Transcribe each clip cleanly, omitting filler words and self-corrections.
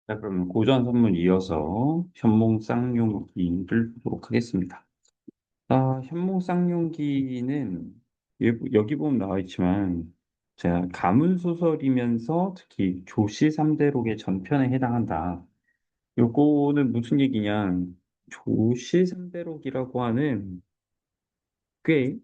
자, 그럼 고전 선물 이어서 현몽 쌍용기를 보도록 하겠습니다. 현몽 쌍용기는 여기 보면 나와 있지만 제가 가문 소설이면서 특히 조시 3대록의 전편에 해당한다. 요거는 무슨 얘기냐? 조시 3대록이라고 하는 꽤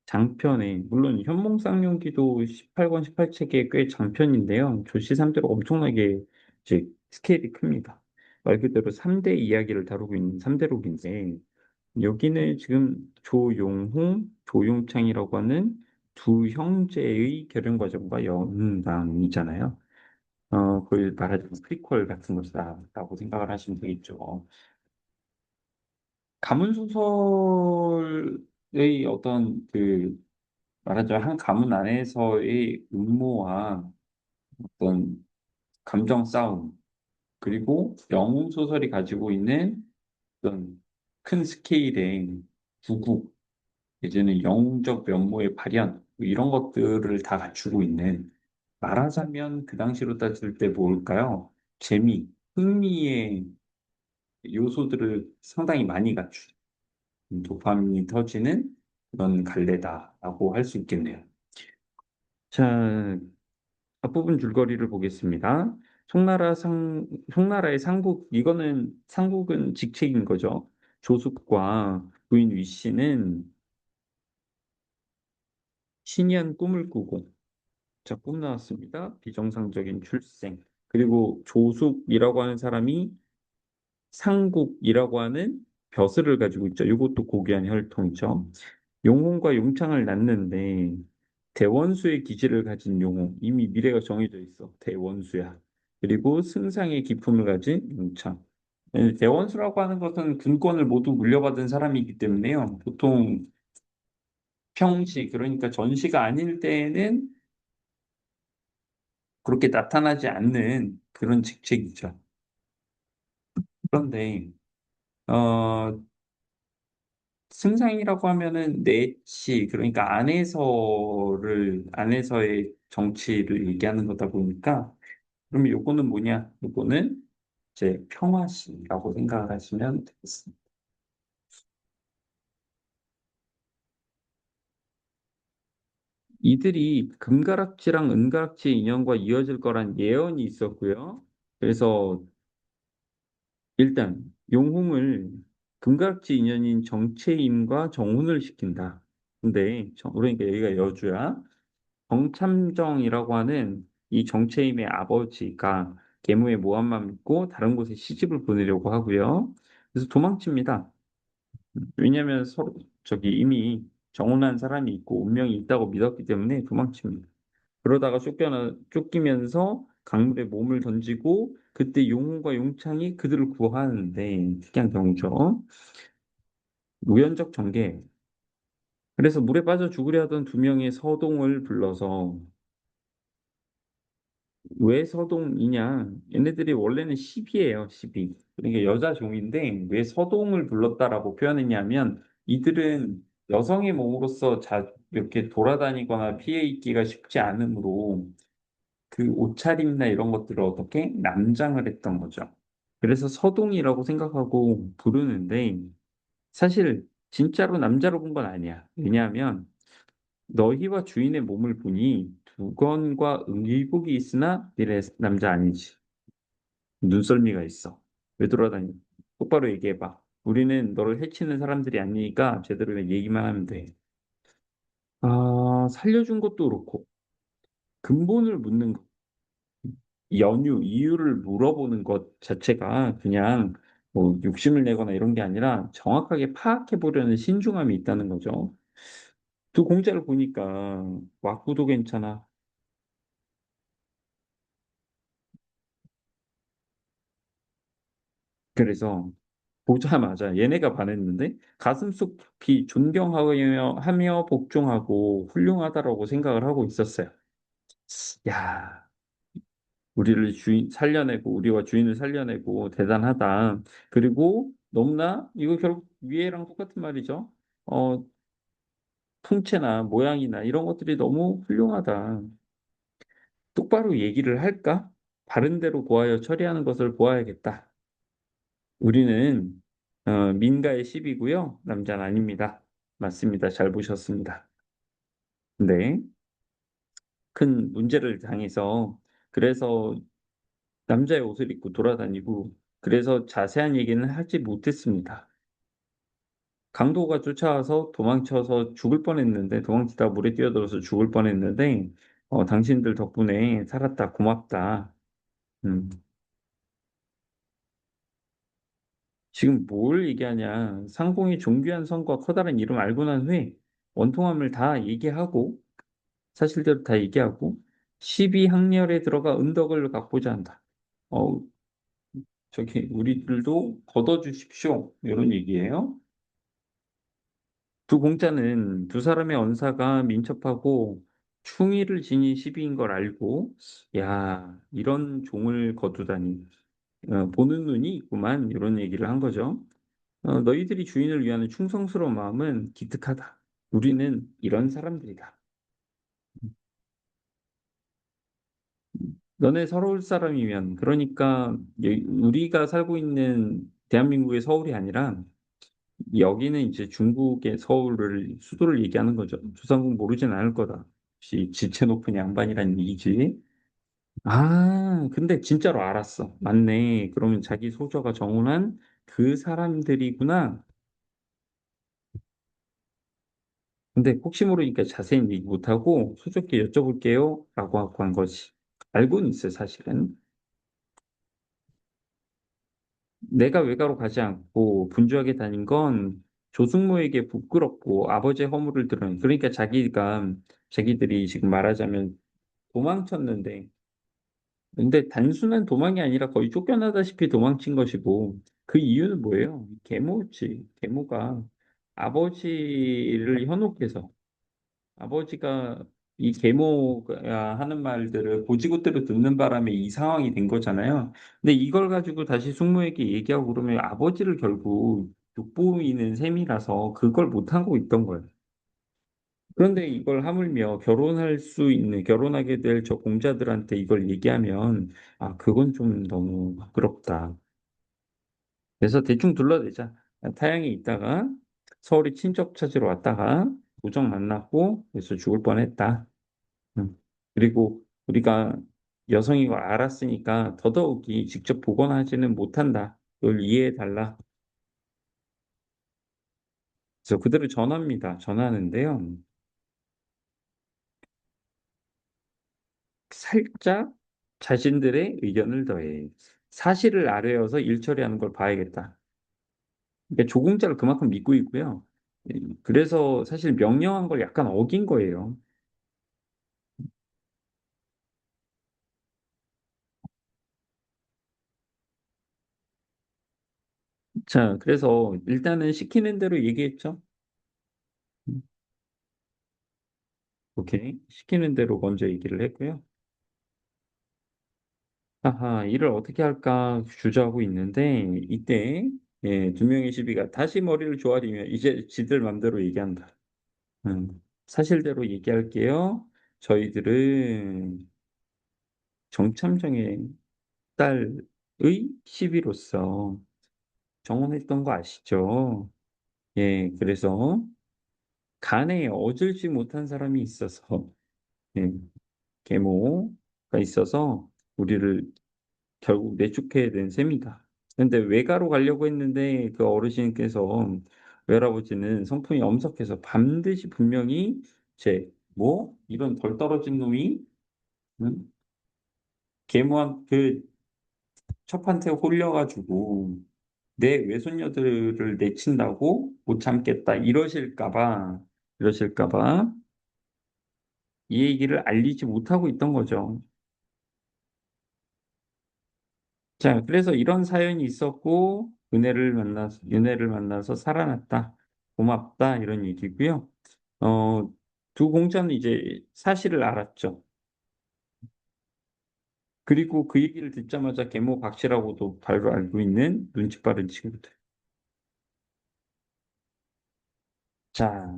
장편에 물론 현몽 쌍용기도 18권 18책의 꽤 장편인데요. 조시 3대록 엄청나게 이제 스케일이 큽니다. 말 그대로 3대 이야기를 다루고 있는 3대록인데 여기는 지금 조용홍, 조용창이라고 하는 두 형제의 결혼 과정과 연당이잖아요. 그걸 말하자면 프리퀄 같은 것이다라고 생각을 하시면 되겠죠. 가문 소설의 어떤 말하자면 한 가문 안에서의 음모와 어떤 감정 싸움, 그리고 영웅 소설이 가지고 있는 어떤 큰 스케일의 부국, 이제는 영웅적 면모의 발현, 뭐 이런 것들을 다 갖추고 있는, 말하자면 그 당시로 따질 때 뭘까요? 재미, 흥미의 요소들을 상당히 많이 갖춘 도파민이 터지는 그런 갈래다라고 할 수 있겠네요. 자, 앞부분 줄거리를 보겠습니다. 송나라의 상국, 이거는 상국은 직책인 거죠. 조숙과 부인 위씨는 신이한 꿈을 꾸고, 자, 꿈 나왔습니다. 비정상적인 출생. 그리고 조숙이라고 하는 사람이 상국이라고 하는 벼슬을 가지고 있죠. 이것도 고귀한 혈통이죠. 용홍과 용창을 낳는데 대원수의 기질을 가진 용홍, 이미 미래가 정해져 있어. 대원수야. 그리고 승상의 기품을 가진 용창. 대원수라고 하는 것은 군권을 모두 물려받은 사람이기 때문에요. 보통 평시, 그러니까 전시가 아닐 때에는 그렇게 나타나지 않는 그런 직책이죠. 그런데 어, 승상이라고 하면은 내치, 그러니까 안에서의 정치를 얘기하는 거다 보니까, 그러면 요거는 뭐냐? 요거는 이제 평화시라고 생각을 하시면 되겠습니다. 이들이 금가락지랑 은가락지 인연과 이어질 거란 예언이 있었고요. 그래서 일단 용홍을 금가락지 인연인 정체임과 정혼을 시킨다. 근데 그러니까 여기가 여주야. 정참정이라고 하는 이 정체임의 아버지가 계무의 모함만 믿고 다른 곳에 시집을 보내려고 하고요. 그래서 도망칩니다. 왜냐하면 서로 저기 이미 정혼한 사람이 있고 운명이 있다고 믿었기 때문에 도망칩니다. 그러다가 쫓기면서 강물에 몸을 던지고 그때 용훈과 용창이 그들을 구하는데 특이한 경우죠. 우연적 전개. 그래서 물에 빠져 죽으려 하던 두 명의 서동을 불러서 왜 서동이냐? 얘네들이 원래는 시비예요, 시비. 그러니까 여자 종인데 왜 서동을 불렀다라고 표현했냐면 이들은 여성의 몸으로서 이렇게 돌아다니거나 피해 있기가 쉽지 않으므로 그 옷차림이나 이런 것들을 어떻게 남장을 했던 거죠. 그래서 서동이라고 생각하고 부르는데 사실 진짜로 남자로 본 건 아니야. 왜냐하면 너희와 주인의 몸을 보니 두건과 의복이 있으나 니네 남자 아니지. 눈썰미가 있어. 왜 돌아다니? 똑바로 얘기해봐. 우리는 너를 해치는 사람들이 아니니까 제대로 얘기만 하면 돼. 살려준 것도 그렇고 근본을 묻는 것, 이유를 물어보는 것 자체가 그냥 뭐 욕심을 내거나 이런 게 아니라 정확하게 파악해 보려는 신중함이 있다는 거죠. 두 공자를 보니까 와꾸도 괜찮아. 그래서 보자마자 얘네가 반했는데 가슴속 깊이 존경하며 복종하고 훌륭하다라고 생각을 하고 있었어요. 야, 우리와 주인을 살려내고 대단하다. 그리고 너무나 이거 결국 위에랑 똑같은 말이죠. 어, 풍채나 모양이나 이런 것들이 너무 훌륭하다. 똑바로 얘기를 할까? 바른 대로 고하여 처리하는 것을 보아야겠다. 우리는 민가의 10이고요. 남자는 아닙니다. 맞습니다. 잘 보셨습니다. 네. 큰 문제를 당해서 그래서 남자의 옷을 입고 돌아다니고 그래서 자세한 얘기는 하지 못했습니다. 강도가 쫓아와서 도망쳐서 죽을 뻔했는데 도망치다가 물에 뛰어들어서 죽을 뻔했는데 "당신들 덕분에 살았다. 고맙다." 음. 지금 뭘 얘기하냐. 상공의 존귀한 성과 커다란 이름 알고 난 후에 원통함을 다 얘기하고 사실대로 다 얘기하고 "십이 항렬에 들어가 은덕을 갖고자 한다." 어우 저기 "우리들도 걷어 주십시오." 요런 얘기예요. 두 공자는 두 사람의 언사가 민첩하고 충의를 지닌 시비인 걸 알고 '야 이런 종을 거두다니. 보는 눈이 있구만.' 요런 얘기를 한 거죠. "너희들이 주인을 위하는 충성스러운 마음은 기특하다. 우리는 이런 사람들이다. 너네 서러울 사람이면" 그러니까 우리가 살고 있는 대한민국의 서울이 아니라 여기는 이제 중국의 서울을 수도를 얘기하는 거죠. "조상국 모르진 않을 거다. 역시 지체 높은 양반이란 얘기지." 근데 진짜로 알았어. '맞네. 그러면 자기 소저가 정혼한 그 사람들이구나.' 근데 혹시 모르니까 자세히는 얘기 못 하고 "수조께 여쭤볼게요."라고 하고 한 거지. 알고는 있어요 사실은. 내가 외가로 가지 않고 분주하게 다닌 건 조숙모에게 부끄럽고 아버지의 허물을 드러낸 그러니까 자기들이 지금 말하자면 도망쳤는데 근데 단순한 도망이 아니라 거의 쫓겨나다시피 도망친 것이고 그 이유는 뭐예요? 계모지. 계모가 아버지를 현혹해서 아버지가 이 계모가 하는 말들을 고지고대로 듣는 바람에 이 상황이 된 거잖아요. 근데 이걸 가지고 다시 숙모에게 얘기하고 그러면 아버지를 결국 욕보이는 셈이라서 그걸 못하고 있던 거예요. 그런데 이걸 하물며 결혼하게 될 저 공자들한테 이걸 얘기하면 '아 그건 좀 너무 부끄럽다.' 그래서 대충 둘러대자. 타양에 있다가 서울에 친척 찾으러 왔다가 우정 만났고 그래서 죽을 뻔했다. 그리고 우리가 여성인 걸 알았으니까 더더욱이 직접 보거나 하지는 못한다. 그걸 이해해 달라. 그래서 그대로 전합니다. 전하는데요. 살짝 자신들의 의견을 더해. 사실을 아뢰어서 일 처리하는 걸 봐야겠다. 그러니까 조공자를 그만큼 믿고 있고요. 그래서 사실 명령한 걸 약간 어긴 거예요. 자 그래서 일단은 시키는 대로 얘기했죠. 음 오케이. 시키는 대로 먼저 얘기를 했고요. 아하 일을 어떻게 할까 주저하고 있는데 이때 두 명의 시비가 다시 머리를 조아리며 이제 지들 맘대로 얘기한다. "사실대로 얘기할게요. 저희들은 정참정의 딸의 시비로서 정혼했던 거 아시죠? 예 그래서 간에 어질지 못한 사람이 있어서 예 계모가 있어서 우리를 결국 내쫓게 된 셈이다. 근데 외가로 가려고 했는데 그 어르신께서 외할아버지는 성품이 엄석해서 반드시 분명히 "뭐? 이런 덜 떨어진 놈이 응? 계모한 그 첩한테 홀려 가지고 내 외손녀들을 내친다고 못 참겠다." 이러실까 봐 이 얘기를 알리지 못하고 있던 거죠. 자 그래서 이런 사연이 있었고 은혜를 만나서 살아났다. 고맙다." 이런 얘기고요. 어 두 공자는 이제 사실을 알았죠. 그리고 그 얘기를 듣자마자 계모 박씨라고도 바로 알고 있는 눈치 빠른 친구들. "자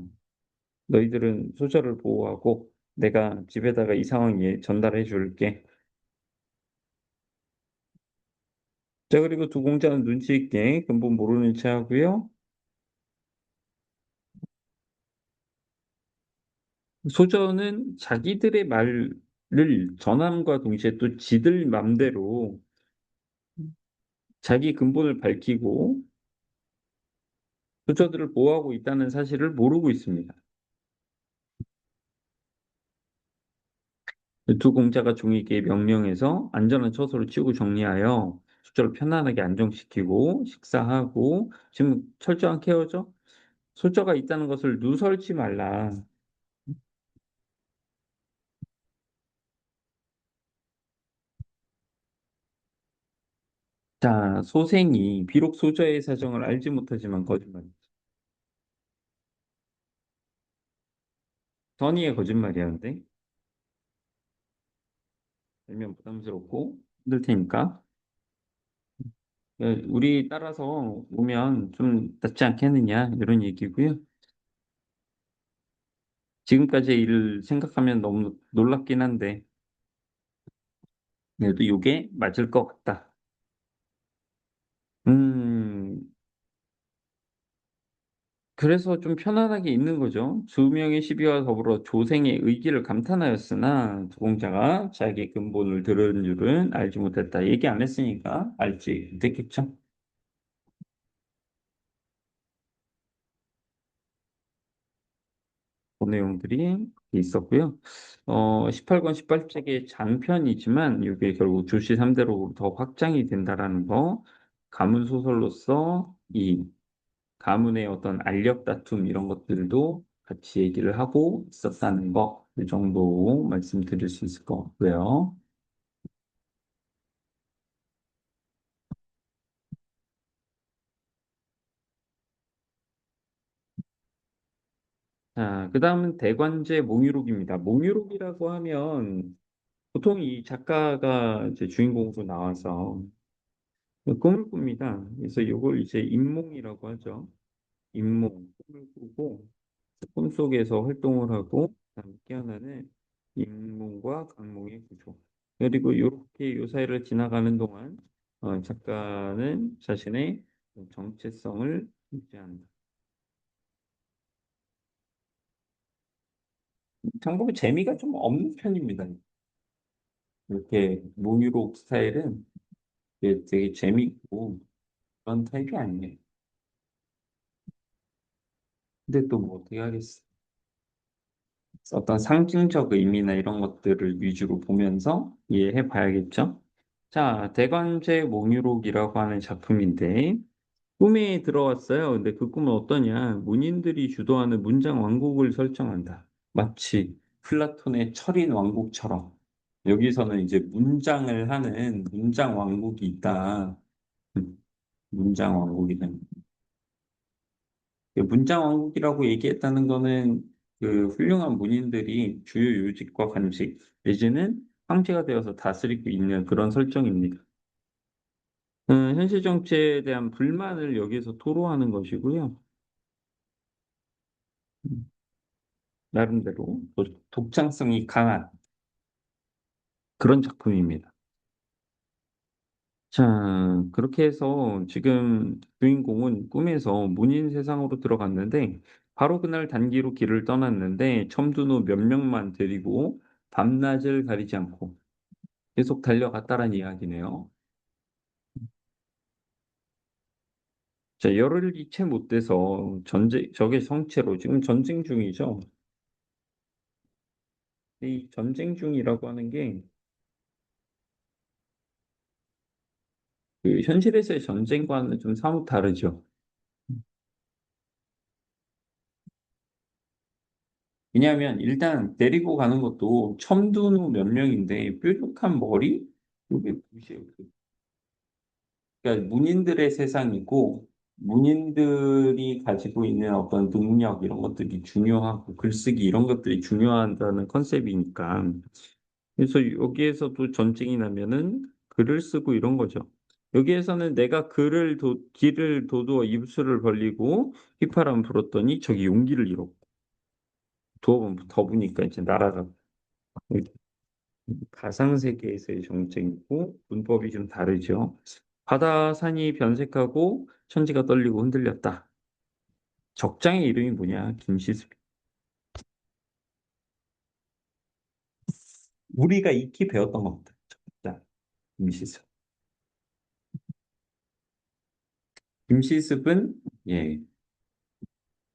너희들은 소저를 보호하고 내가 집에다가 이 상황 전달해 줄게." 자, 그리고 두 공자는 눈치 있게 근본 모르는 체 하고요. 소저는 자기들의 말을 전함과 동시에 또 지들 맘대로 자기 근본을 밝히고 소저들을 보호하고 있다는 사실을 모르고 있습니다. 두 공자가 종에게 명령해서 안전한 처소로 치우고 정리하여 소저를 편안하게 안정시키고 식사하고 지금 철저한 케어죠. 소저가 있다는 것을 누설지 말라. 자, 소생이 비록 소저의 사정을 알지 못하지만 거짓말이죠. 선의의 거짓말이야, 근데. 알면 부담스럽고 힘들 테니까. 우리 따라서 오면 좀 낫지 않겠느냐, 이런 얘기고요. 지금까지의 일을 생각하면 너무 놀랍긴 한데, 그래도 이게 맞을 것 같다. 음, 그래서 좀 편안하게 있는 거죠. 두 명의 시비와 더불어 조생의 의기를 감탄하였으나 두공자가 자기 근본을 들은 줄은 알지 못했다. 얘기 안 했으니까 알지 못했겠죠. 그 내용들이 있었고요. 18권 18책의 장편이지만 이게 결국 주시 3대로 더 확장이 된다라는 거, 가문 소설로서 이 가문의 어떤 알력 다툼 이런 것들도 같이 얘기를 하고 있었다는 거, 이 정도 말씀드릴 수 있을 것 같고요. 자, 그 다음은 대관제 몽유록입니다. 몽유록이라고 하면 보통 이 작가가 이제 주인공으로 나와서 꿈을 꿉니다. 그래서 이걸 이제 인몽이라고 하죠. 인몽, 꿈을 꾸고 꿈속에서 활동을 하고 그다음에 깨어나는 인몽과 강몽의 구조. 그리고 이렇게 요 사이를 지나가는 동안 작가는 자신의 정체성을 유지한다. 참고로 재미가 좀 없는 편입니다. 이렇게 몽유록 스타일은 되게 재미있고 그런 타입이 아니에요. 근데 또 뭐 어떻게 하겠어. 어떤 상징적 의미나 이런 것들을 위주로 보면서 이해해 봐야겠죠? 자, 대관제 몽유록이라고 하는 작품인데, 꿈에 들어왔어요. 근데 그 꿈은 어떠냐? 문인들이 주도하는 문장 왕국을 설정한다. 마치 플라톤의 철인 왕국처럼. 여기서는 이제 문장을 하는 문장 왕국이 있다. 문장 왕국이다. 그 문장 왕국이라고 얘기했다는 거는 그 훌륭한 문인들이 주요 요직과 관직, 내지는 황제가 되어서 다스리고 있는 그런 설정입니다. 현실 정치에 대한 불만을 여기서 토로하는 것이고요. 음, 나름대로 독창성이 강한 그런 작품입니다. 자, 그렇게 해서 지금 주인공은 꿈에서 문인 세상으로 들어갔는데, 바로 그날 단기로 길을 떠났는데, 첨둔 후 몇 명만 데리고 밤낮을 가리지 않고 계속 달려갔다는 이야기네요. 자, 열을 잃지 못해서 적의 성체로 지금 전쟁 중이죠. 이 전쟁 중이라고 하는 게 그 현실에서의 전쟁과는 좀 사뭇 다르죠. 왜냐하면 일단 데리고 가는 것도 첨두누 몇 명인데 뾰족한 머리? 이게 무시해요. 그러니까 문인들의 세상이고 문인들이 가지고 있는 어떤 능력 이런 것들이 중요하고 글쓰기 이런 것들이 중요하다는 컨셉이니까 그래서 여기에서도 전쟁이 나면은 글을 쓰고 이런 거죠. 여기에서는 내가 길을 도두어 입술을 벌리고 휘파람 불었더니 저기 용기를 잃었고 두어 번 더 부니까 이제 날아가. 가상 세계에서의 정쟁이고 문법이 좀 다르죠. 바다 산이 변색하고 천지가 떨리고 흔들렸다. 적장의 이름이 뭐냐? 김시습. 우리가 익히 배웠던 겁니다. 적장, 김시습. 김시습은 예,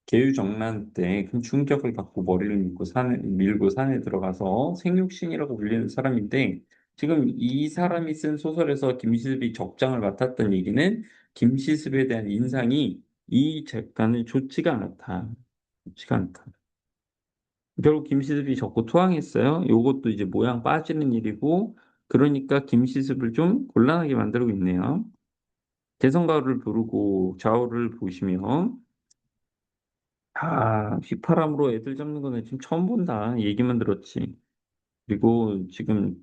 계유정난 때 큰 충격을 받고 머리를 밀고 산에 들어가서 생육신이라고 불리는 사람인데 지금 이 사람이 쓴 소설에서 김시습이 적장을 맡았던 얘기는 김시습에 대한 인상이 이 작가는 좋지가 않다. 좋지가 않다. 결국 김시습이 적고 투항했어요. 요것도 이제 모양 빠지는 일이고 그러니까 김시습을 좀 곤란하게 만들고 있네요. 대성가를 부르고 좌우를 보시면 휘파람으로 애들 잡는 거는 지금 처음 본다. 얘기만 들었지. 그리고 지금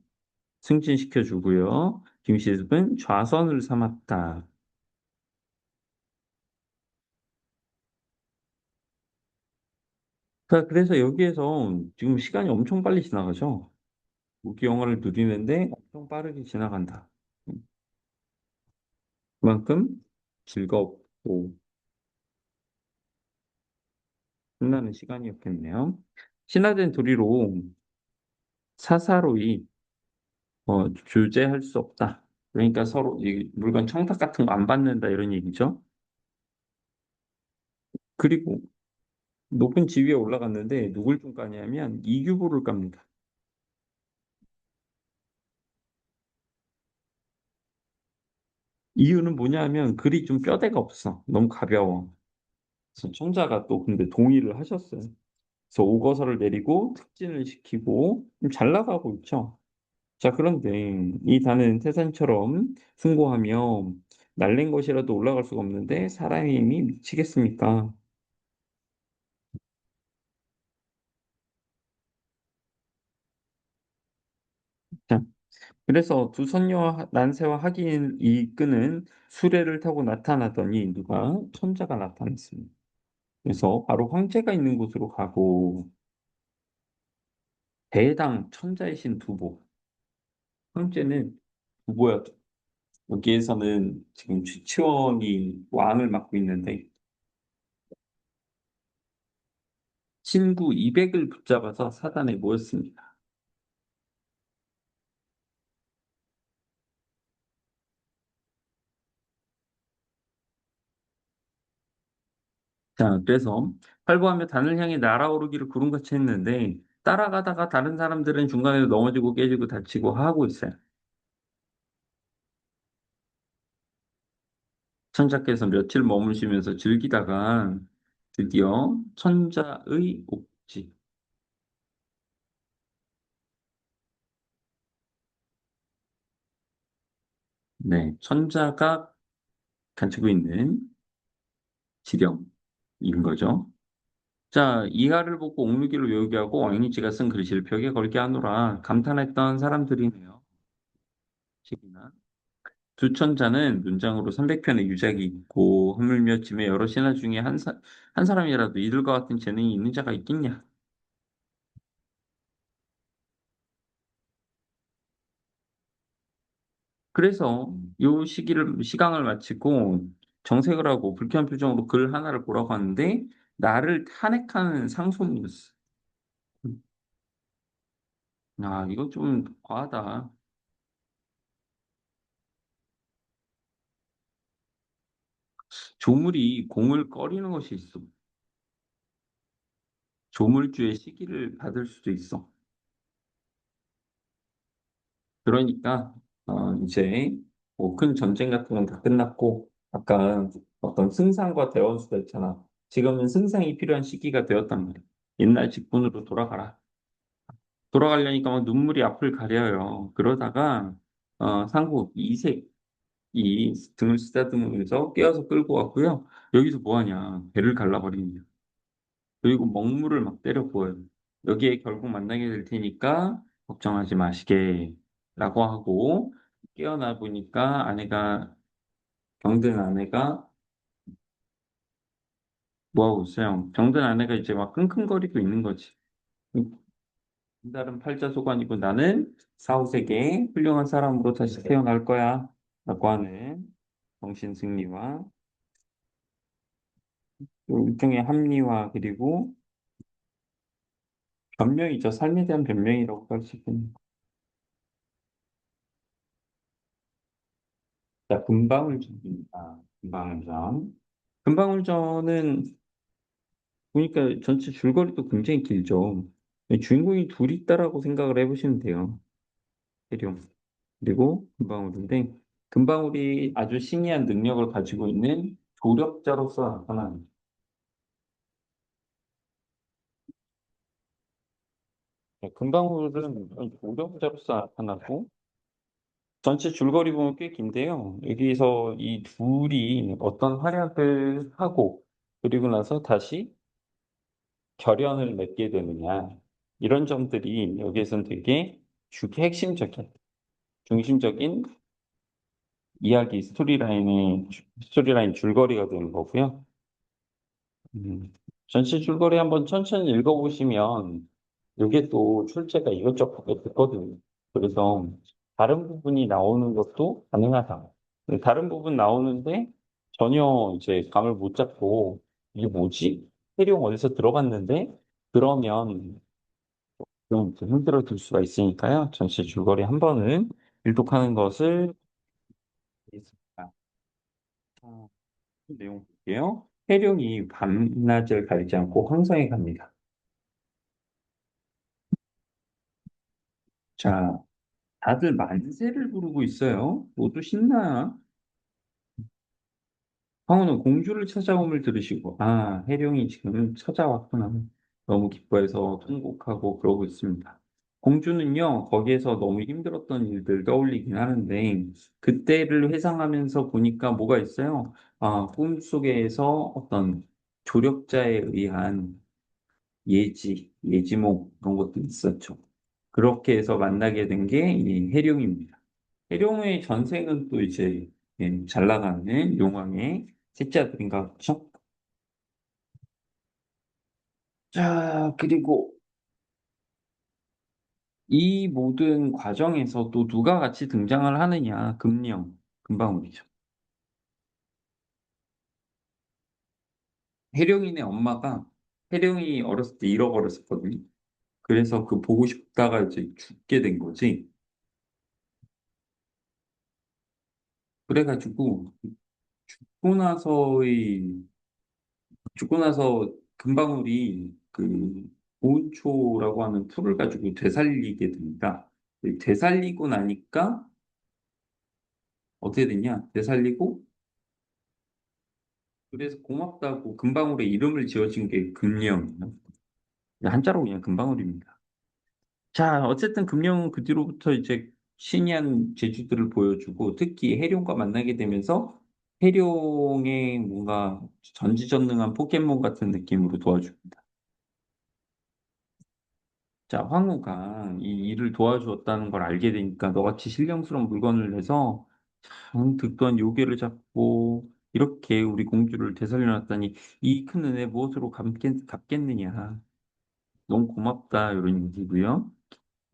승진시켜 주고요. 김시습은 좌선을 삼았다. 자, 그래서 여기에서 지금 시간이 엄청 빨리 지나가죠. 무기 영화를 누리는데 엄청 빠르게 지나간다. 그만큼 즐겁고 신나는 시간이었겠네요. 신화된 도리로 사사로이 주제할 수 없다. 그러니까 서로 이 물건 청탁 같은 거 안 받는다 이런 얘기죠. 그리고 높은 지위에 올라갔는데 누굴 좀 까냐면 이규보를 깝니다. 이유는 뭐냐면 글이 좀 뼈대가 없어. 너무 가벼워. 그래서 청자가 또 근데 동의를 하셨어요. 그래서 오거서를 내리고 특진을 시키고 좀 잘 나가고 있죠. 자, 그런데 이 단은 태산처럼 숭고하며 날랜 것이라도 올라갈 수가 없는데 사람의 힘이 미치겠습니까? 자, 그래서 두 선녀와 난세와 하긴 이끄는 수레를 타고 나타나더니 누가 천자가 나타났습니다. 그래서 바로 황제가 있는 곳으로 가고 대당 천자의 신 두보. 황제는 두보야. 여기에서는 지금 최치원이 왕을 맡고 있는데 친구 200을 붙잡아서 사단에 모였습니다. 자, 그래서 활보하며 단을 향해 날아오르기를 구름같이 했는데 따라가다가 다른 사람들은 중간에 넘어지고 깨지고 다치고 하고 있어요. 천자께서 며칠 머무시면서 즐기다가 드디어 천자의 옥지, 네, 천자가 가지고 있는 지령인 거죠. 자, 이하를 보고 옥류기를 외우게 하고 왕이지가 쓴 글씨를 벽에 걸게 하노라 감탄했던 사람들이네요. 시기나 두천자는 문장으로 300편의 유작이 있고 하물며 짐의 여러 신하 중에 한 사람이라도 이들과 같은 재능이 있는 자가 있겠냐? 그래서 요 시강을 마치고 정색을 하고 불쾌한 표정으로 글 하나를 보라고 하는데 나를 탄핵하는 상소문이었어. 이거 좀 과하다. 조물이 공을 꺼리는 것이 있어. 조물주의 시기를 받을 수도 있어. 그러니까 이제 뭐 큰 전쟁 같은 건 다 끝났고 아까 어떤 승상과 대원수가 있잖아. 지금은 승상이 필요한 시기가 되었단 말이야. 옛날 직분으로 돌아가라. 돌아가려니까 막 눈물이 앞을 가려요. 그러다가 상국 이색이 등을 쓰다듬으면서 깨어서 끌고 왔고요. 여기서 뭐 하냐? 배를 갈라버리는 거야. 그리고 먹물을 막 때려 부어요. 여기에 결국 만나게 될 테니까 걱정하지 마시게 라고 하고 깨어나 보니까 병든 아내가 뭐 하고 있어요? 병든 아내가 이제 막 끙끙거리고 있는 거지. 다른 팔자소관이고 나는 사후세계의 훌륭한 사람으로 다시 태어날 거야 라고 하네. 정신 승리화, 또 일종의 합리화, 그리고 변명이죠. 삶에 대한 변명이라고 할 수 있겠네요. 자, 금방울전입니다. 금방울전. 금방울전은 보니까 전체 줄거리도 굉장히 길죠. 주인공이 둘 있다라고 생각을 해보시면 돼요. 해룡. 그리고 금방울인데, 금방울이 아주 신기한 능력을 가지고 있는 조력자로서 나타나는, 금방울은 조력자로서 나타나고, 전체 줄거리 보면 꽤 긴데요. 여기서 이 둘이 어떤 활약을 하고, 그리고 나서 다시 결연을 맺게 되느냐. 이런 점들이 여기에서는 되게 핵심적인, 중심적인 이야기 스토리라인 줄거리가 되는 거고요. 전체 줄거리 한번 천천히 읽어보시면 이게 또 출제가 이것저것 됐거든요. 그래서 다른 부분이 나오는 것도 가능하다. 다른 부분 나오는데 전혀 이제 감을 못 잡고 이게 뭐지? 해룡 어디서 들어봤는데? 그러면 좀 힘들어질 수가 있으니까요. 전체 줄거리 한 번은 일독하는 것을 하겠습니다. 자, 내용 볼게요. 해룡이 밤낮을 가리지 않고 황성에 갑니다. 자, 다들 만세를 부르고 있어요. 모두 신나. 황후는 공주를 찾아옴을 들으시고, 아, 해룡이 지금 찾아왔구나. 너무 기뻐해서 통곡하고 그러고 있습니다. 공주는요, 거기에서 너무 힘들었던 일들 떠올리긴 하는데, 그때를 회상하면서 보니까 뭐가 있어요? 아, 꿈속에서 어떤 조력자에 의한 예지몽, 그런 것도 있었죠. 그렇게 해서 만나게 된 게 이 해룡입니다. 해룡의 전생은 또 이제 잘 나가는 용왕의 셋째 아들인가 그렇죠? 자, 그리고 이 모든 과정에서 또 누가 같이 등장을 하느냐? 금령, 금방울이죠. 해룡이네 엄마가 해룡이 어렸을 때 잃어버렸었거든요. 그래서 그 보고 싶다가 이제 죽게 된 거지. 그래가지고 죽고 나서의 죽고 나서 금방울이 그 보은초라고 하는 풀을 가지고 되살리게 됩니다. 되살리고 나니까 어떻게 되냐? 되살리고 그래서 고맙다고 금방울의 이름을 지어준 게 금령이에요. 한자로 그냥 금방울입니다. 자, 어쨌든 금령은 그 뒤로부터 이제 신기한 재주들을 보여주고 특히 해룡과 만나게 되면서 해룡의 뭔가 전지전능한 포켓몬 같은 느낌으로 도와줍니다. 자, 황후가 이 일을 도와주었다는 걸 알게 되니까 너같이 신령스러운 물건을 내서 참 득도한 요괴를 잡고 이렇게 우리 공주를 되살려놨다니 이 큰 은혜 무엇으로 갚겠느냐. 너무 고맙다 이런 얘기고요.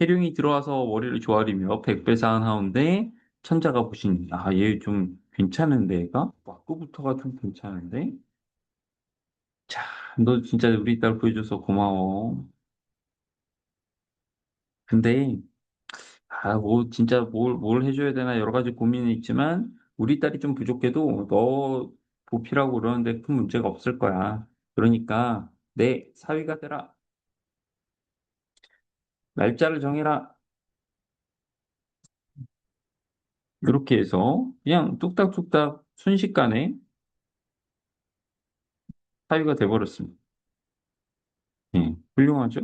해룡이 들어와서 머리를 조아리며 백배사한 하운데 천자가 보시니 아, 얘 좀 괜찮은데 얘가? 와꾸부터가 좀 괜찮은데? 자, 너 진짜 우리 딸 보여줘서 고마워. 근데 아, 뭐, 진짜 뭘 해줘야 되나 여러 가지 고민이 있지만, 우리 딸이 좀 부족해도 너 보필하고 그러는데 큰 문제가 없을 거야. 그러니까, 내 사위가 되라. 날짜를 정해라. 이렇게 해서, 그냥 뚝딱뚝딱 순식간에 사위가 돼버렸습니다. 예, 훌륭하죠?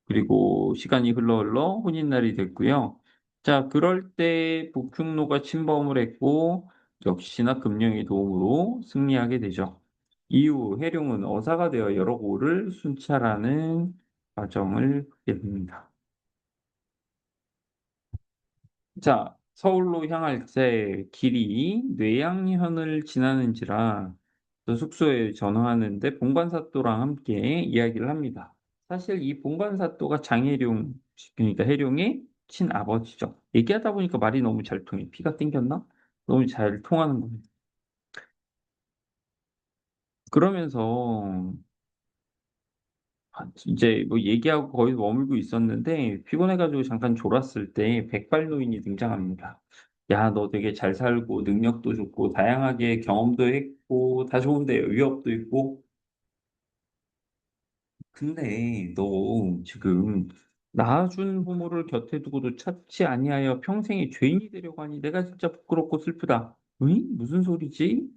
그리고 시간이 흘러 혼인날이 됐고요. 자, 그럴 때 북흉노가 침범을 했고 역시나 금령의 도움으로 승리하게 되죠. 이후 해룡은 어사가 되어 여러 고을 순찰하는 과정을 하게 됩니다. 자, 서울로 향할 때 길이 뇌양현을 지나는지라 또 숙소에 전화하는데 본관사또랑 함께 이야기를 합니다. 사실 이 본관사또가 장해룡, 그러니까 해룡의 친아버지죠. 얘기하다 보니까 말이 너무 잘 통해. 피가 땡겼나? 너무 잘 통하는 거예요. 그러면서 이제 뭐 얘기하고 거의 머물고 있었는데 피곤해가지고 잠깐 졸았을 때 백발노인이 등장합니다. 야, 너 되게 잘 살고 능력도 좋고 다양하게 경험도 했고 다 좋은데 위협도 있고 근데 너 지금 낳아준 부모를 곁에 두고도 찾지 아니하여 평생의 죄인이 되려고 하니 내가 진짜 부끄럽고 슬프다. 응? 무슨 소리지?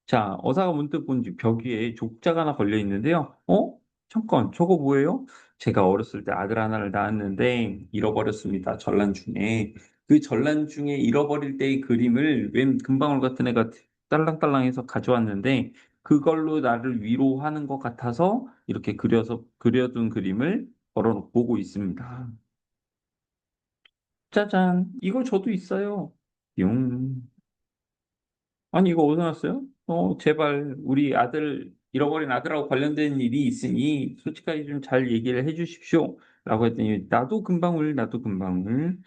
자, 어사가 문득 본지 벽 위에 족자가 하나 걸려 있는데요. 어? 잠깐, 저거 뭐예요? 제가 어렸을 때 아들 하나를 낳았는데 잃어버렸습니다. 전란 중에. 그 전란 중에 잃어버릴 때의 그림을 웬 금방울 같은 애가 딸랑딸랑해서 가져왔는데 그걸로 나를 위로하는 것 같아서 이렇게 그려둔 그림을 걸어놓고 보고 있습니다. 짜잔, 이거 저도 있어요. 용. 아니, 이거 어디서 났어요? 제발, 우리 아들, 잃어버린 아들하고 관련된 일이 있으니, 솔직하게 좀 잘 얘기를 해 주십시오. 라고 했더니, 나도 금방울, 나도 금방울.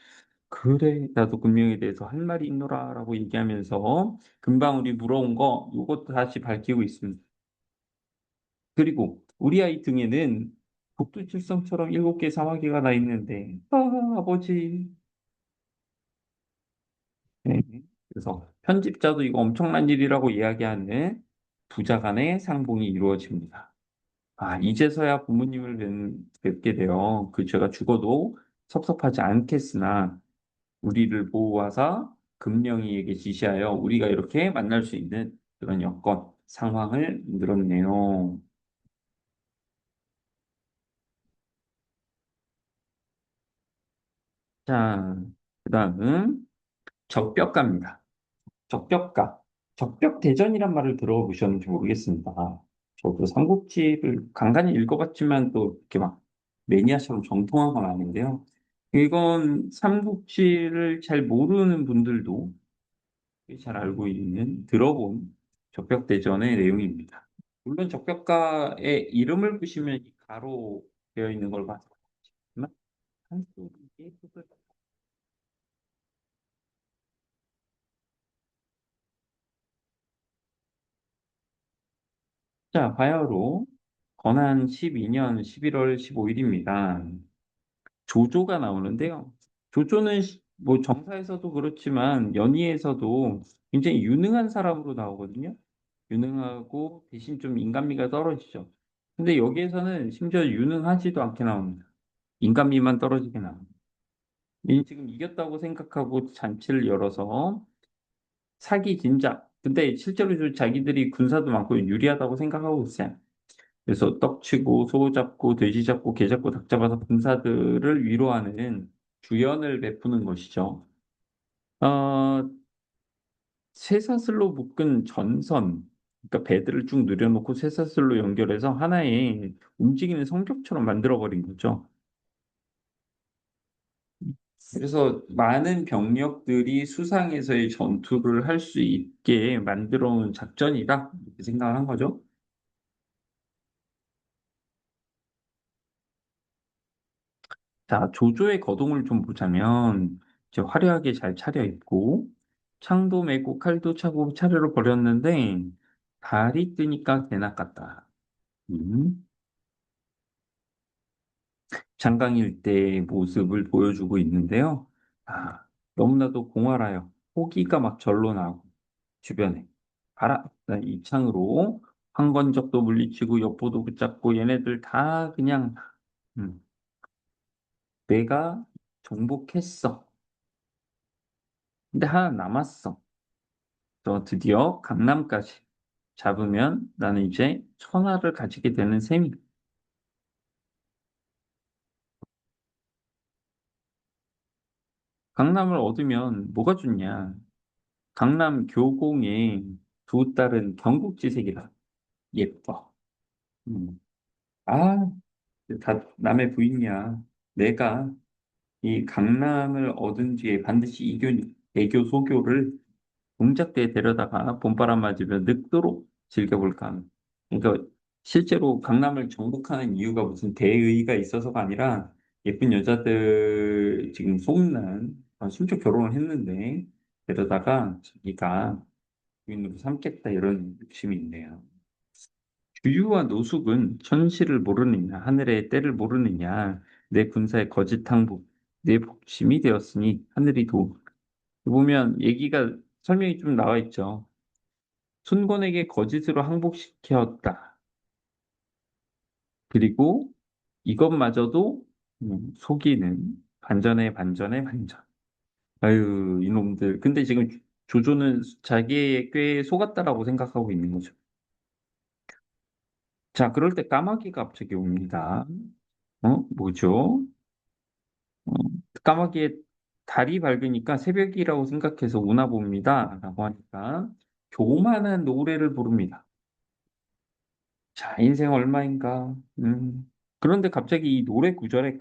그래, 나도 금명에 대해서 할 말이 있노라. 라고 얘기하면서, 금방울이 물어온 거, 요것도 다시 밝히고 있습니다. 그리고, 우리 아이 등에는, 북두칠성처럼 7개 사마귀가 나 있는데, 아버지. 네. 그래서 편집자도 이거 엄청난 일이라고 이야기하는 부자 간의 상봉이 이루어집니다. 아, 이제서야 부모님을 뵙게 되어 그 제가 죽어도 섭섭하지 않겠으나 우리를 보호하사 금령이에게 지시하여 우리가 이렇게 만날 수 있는 그런 여건, 상황을 만들었네요. 자, 그 다음은 적벽가입니다. 적벽가. 적벽대전이란 말을 들어보셨는지 모르겠습니다. 저도 삼국지를 간간히 읽어봤지만 또 이렇게 막 매니아처럼 정통한 건 아닌데요. 이건 삼국지를 잘 모르는 분들도 잘 알고 있는, 들어본 적벽대전의 내용입니다. 물론 적벽가의 이름을 보시면 이 가로 되어 있는 걸 봤지만 한쪽이 자, 바야흐로 건한 12년 11월 15일입니다. 조조가 나오는데요. 조조는 뭐 정사에서도 그렇지만 연희에서도 굉장히 유능한 사람으로 나오거든요. 유능하고 대신 좀 인간미가 떨어지죠. 근데 여기에서는 심지어 유능하지도 않게 나옵니다. 인간미만 떨어지게 나옵니다. 이 지금 이겼다고 생각하고 잔치를 열어서 사기 진작. 근데 실제로 자기들이 군사도 많고 유리하다고 생각하고 있어요. 그래서 떡치고 소 잡고 돼지 잡고 개 잡고 닭 잡아서 군사들을 위로하는 주연을 베푸는 것이죠. 어, 쇠사슬로 묶은 전선, 그러니까 배들을 쭉 늘여놓고 쇠사슬로 연결해서 하나의 움직이는 성벽처럼 만들어버린 거죠. 그래서 많은 병력들이 수상에서의 전투를 할 수 있게 만들어 놓은 작전이다. 이렇게 생각을 한 거죠. 자, 조조의 거동을 좀 보자면, 이제 화려하게 잘 차려입고, 창도 메고 칼도 차고 차례로 벌였는데, 달이 뜨니까 개나 같다. 음. 장강일 때의 모습을 보여주고 있는데요. 아, 너무나도 공활하여 호기가 막 절로 나고, 주변에. 봐라, 난 이 창으로 황건적도 물리치고, 여포도 붙잡고, 얘네들 다 그냥, 음, 내가 정복했어. 근데 하나 남았어. 또 드디어 강남까지 잡으면 나는 이제 천하를 가지게 되는 셈이. 강남을 얻으면 뭐가 좋냐? 강남 교공의 두 딸은 경국지색이다. 예뻐. 음. 아, 다 남의 부인이야. 내가 이 강남을 얻은 뒤에 반드시 애교 소교를 동작대에 데려다가 봄바람 맞으며 늙도록 즐겨볼까 하는. 그러니까 실제로 강남을 정복하는 이유가 무슨 대의가 있어서가 아니라 예쁜 여자들 지금 소문난 심지어 결혼을 했는데 데려다가 자기가 부인으로 삼겠다 이런 욕심이 있네요. 주유와 노숙은 천시를 모르느냐, 하늘의 때를 모르느냐, 내 군사의 거짓 항복, 내 복심이 되었으니 하늘이 도. 보면 얘기가 설명이 좀 나와 있죠. 순곤에게 거짓으로 항복시켰다. 그리고 이것마저도 속이는 반전의 반전의 반전. 아유, 이놈들. 근데 지금 조조는 자기의 꽤 속았다라고 생각하고 있는 거죠. 자, 그럴 때 까마귀가 갑자기 옵니다. 뭐죠? 어, 까마귀의 달이 밝으니까 새벽이라고 생각해서 우나 봅니다. 라고 하니까 교만한 노래를 부릅니다. 자, 인생 얼마인가? 그런데 갑자기 이 노래 구절에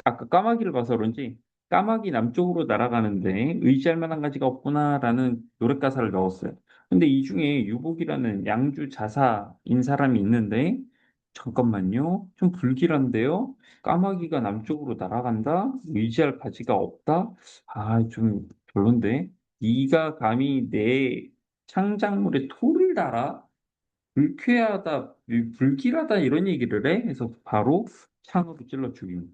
아까 까마귀를 봐서 그런지 까마귀 남쪽으로 날아가는데 의지할 만한 가지가 없구나라는 노래 가사를 넣었어요. 근데 이 중에 유복이라는 양주 자사인 사람이 있는데 잠깐만요. 좀 불길한데요? 까마귀가 남쪽으로 날아간다? 의지할 가치가 없다? 아, 좀 별론데? 네가 감히 내 창작물에 토를 달아? 불길하다 이런 얘기를 해? 그래서 바로 창으로 찔러 죽입니다.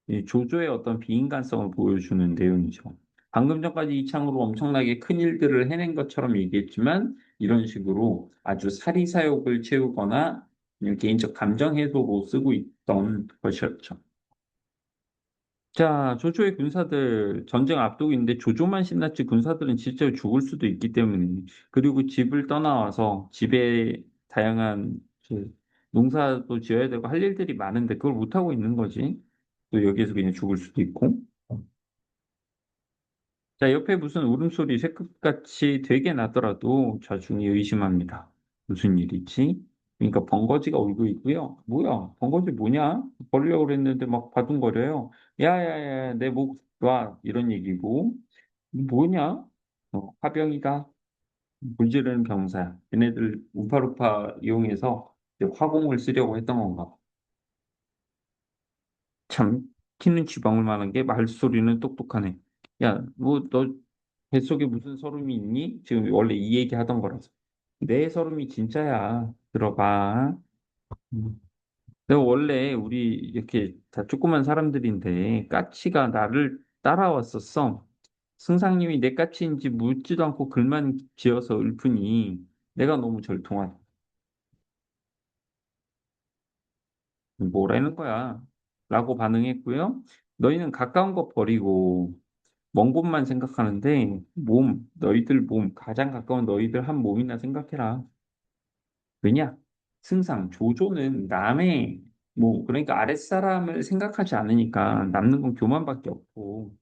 이 조조의 어떤 비인간성을 보여주는 내용이죠. 방금 전까지 이 창으로 엄청나게 큰 일들을 해낸 것처럼 얘기했지만 이런 식으로 아주 사리사욕을 채우거나 그냥 개인적 감정 해소로 쓰고 있던 것이었죠. 자, 조조의 군사들 전쟁 앞두고 있는데 조조만 신났지 군사들은 실제로 죽을 수도 있기 때문에 그리고 집을 떠나와서 집에 다양한 농사도 지어야 되고 할 일들이 많은데 그걸 못하고 있는 거지. 또 여기에서 그냥 죽을 수도 있고. 자, 옆에 무슨 울음소리 새끝같이 되게 나더라도 좌중이 의심합니다. 무슨 일이지? 그러니까 번거지가 울고 있고요. 뭐야? 번거지 뭐냐? 버리려고 그랬는데 막 바둥거려요. 야야야, 내 목 놔. 이런 얘기고. 뭐냐? 화병이다. 물지르는 병사야. 얘네들 우파루파 이용해서 이제 화공을 쓰려고 했던 건가. 참, 키는 쥐방울 만한 게 말소리는 똑똑하네. 야, 뭐, 너 뱃속에 무슨 서름이 있니? 지금 원래 이 얘기 하던 거라서. 내 서름이 진짜야. 들어봐. 음. 내가 원래 우리 이렇게 다 조그만 사람들인데 까치가 나를 따라왔었어. 승상님이 내 까치인지 묻지도 않고 글만 지어서 읊으니 내가 너무 절통하다. 뭐라는 거야? 라고 반응했고요. 너희는 가까운 거 버리고 먼 곳만 생각하는데 너희들 몸, 가장 가까운 너희들 한 몸이나 생각해라. 왜냐? 승상, 조조는 그러니까 아랫사람을 생각하지 않으니까 남는 건 교만밖에 없고,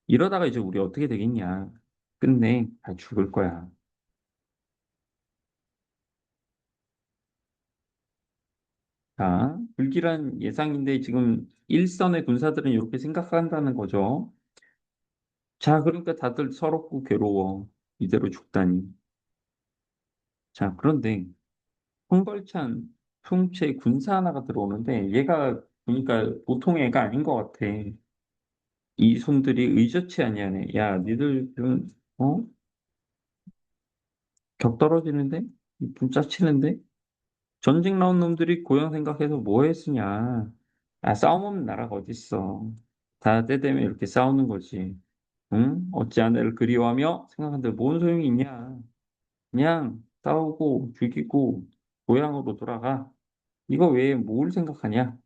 이러다가 이제 우리 어떻게 되겠냐. 끝내 다 죽을 거야. 자, 불길한 예상인데 지금 일선의 군사들은 이렇게 생각한다는 거죠. 자, 그러니까 다들 서럽고 괴로워. 이대로 죽다니. 자, 그런데 홍벌찬 풍채 군사 하나가 들어오는데 얘가 보니까 보통 애가 아닌 것 같아. 이 손들이 의젓치 아니하네. 야, 니들 좀 격 떨어지는데? 좀 짜치는데? 전직 나온 놈들이 고향 생각해서 뭐 했으냐? 아, 싸움 없는 나라가 어딨어. 다 때 되면 이렇게 싸우는 거지. 응? 어찌 아내를 그리워하며 생각하는데 뭔 소용이 있냐? 그냥 싸우고 죽이고 고향으로 돌아가. 이거 외에 뭘 생각하냐?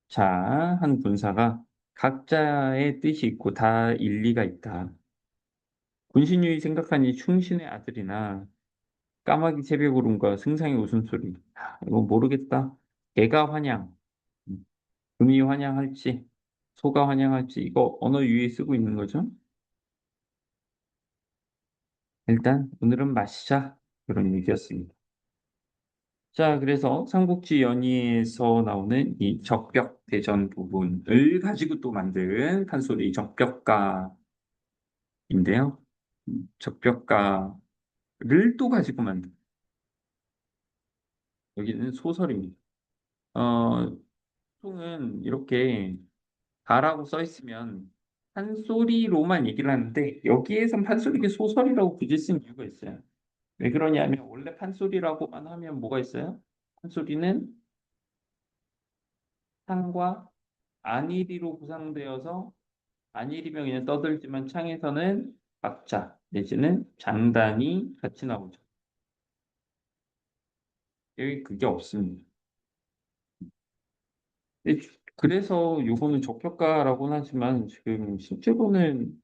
자, 한 군사가 각자의 뜻이 있고 다 일리가 있다. 군신유의 생각하니 충신의 아들이나 까마귀 새벽 울음과 승상의 웃음소리. 이거 모르겠다. 개가 환영, 금이 환영할지, 소가 환영할지, 이거 언어 유의 쓰고 있는 거죠? 일단 오늘은 마시자. 그런 얘기였습니다. 자, 그래서 삼국지 연의에서 나오는 이 적벽 대전 부분을 가지고 또 만든 판소리 적벽가인데요. 적벽가를 또 가지고 만든 여기는 소설입니다. 어, 보통은 이렇게 가라고 써 있으면 판소리로만 얘기를 하는데 여기에선 판소리가 소설이라고 굳이 쓴 이유가 있어요. 왜 그러냐면 원래 판소리라고만 하면 뭐가 있어요? 판소리는 상과 안일이로 구성되어서 안일이면 그냥 떠들지만 창에서는 박자 내지는 장단이 같이 나오죠. 여기 그게 없습니다. 근데 그래서 요거는 적격가라고는 하지만 지금 실제로는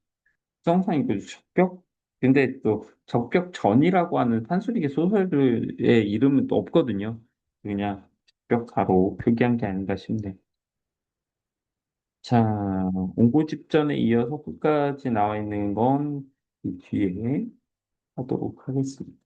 정상이고 적격 근데 또 적격 전이라고 하는 판소리계 소설들의 이름은 또 없거든요. 그냥 적격가로 표기한 게 아닌가 싶네. 자, 옹고집전에 이어서 끝까지 나와 있는 건 이 뒤에 하도록 하겠습니다.